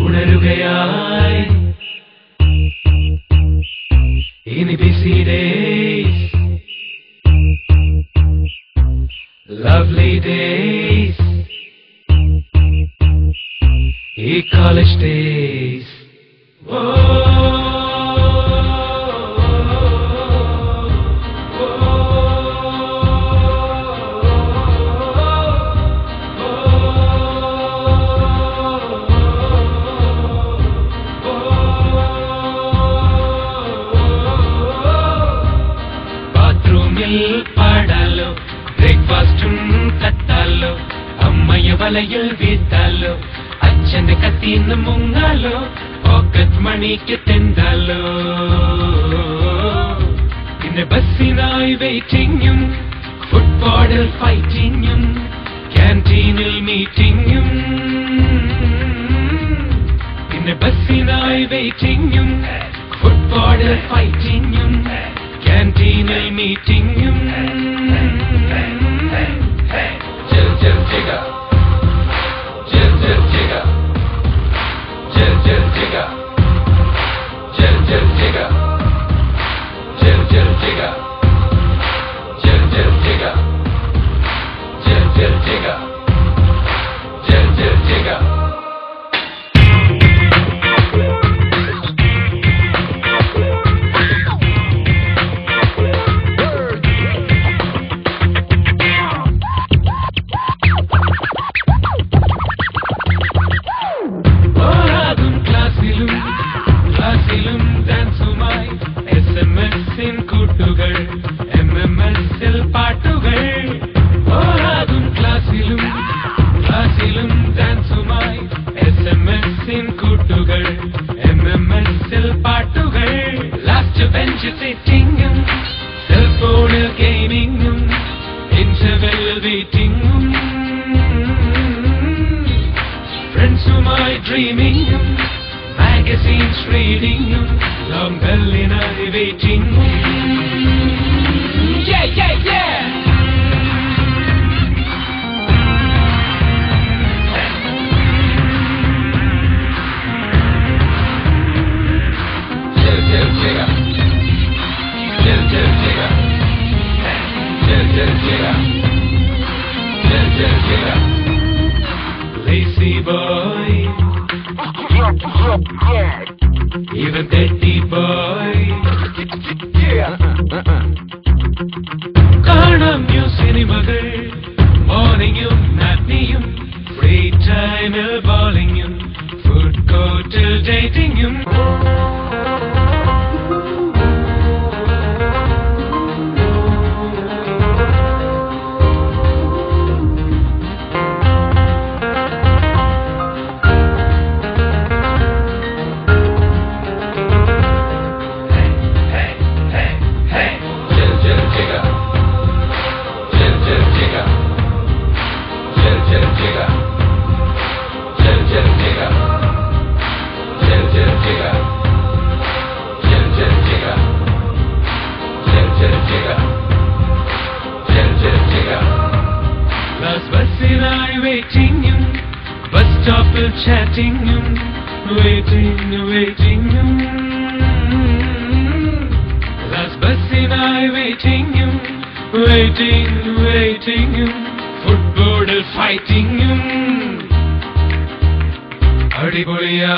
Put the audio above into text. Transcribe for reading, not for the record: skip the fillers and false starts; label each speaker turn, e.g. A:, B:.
A: ഉണരുകയായി ഇനി busy days, lovely days, ഈ college days. പാടാലോ ബ്രേക്ക്ഫാസ്റ്റും തട്ടാലോ അമ്മയ വലയിൽ വീട്ടാലോ അച്ഛന്റെ കത്തിന്ന് മുങ്ങാലോ പോക്കറ്റ് മണിക്ക് തെണ്ടാലോ പിന്നെ ബസ്സിനായി വെയിറ്റിങ്ങും ഫുട്ബോളിൽ ഫൈറ്റിങ്ങും ക്യാൻറ്റീനിൽ മീറ്റിങ്ങും പിന്നെ ബസ്സിനായി വെയിറ്റിങ്ങും ഫുട്ബോളിൽ ഫൈറ്റിങ്ങും canteen meeting jil jil jigga jil jil jigga jil jil jigga jil jil jigga jil jil jigga jil jil jigga jil jil jigga jil jil jigga Dreaming, magazines reading, long bell in a waiting. Yeah, yeah, yeah. Jil jil jigga, jil jil jigga, jil jil jigga, jil jil jigga. Lazy boy. Even dirty boy. Kanam new cinema girl, morning you, night you, free time balling you, food court till dating you. Bus stop chatting, waiting, waiting. Last bus in I waiting, waiting, waiting. Football fighting. Adipoliya.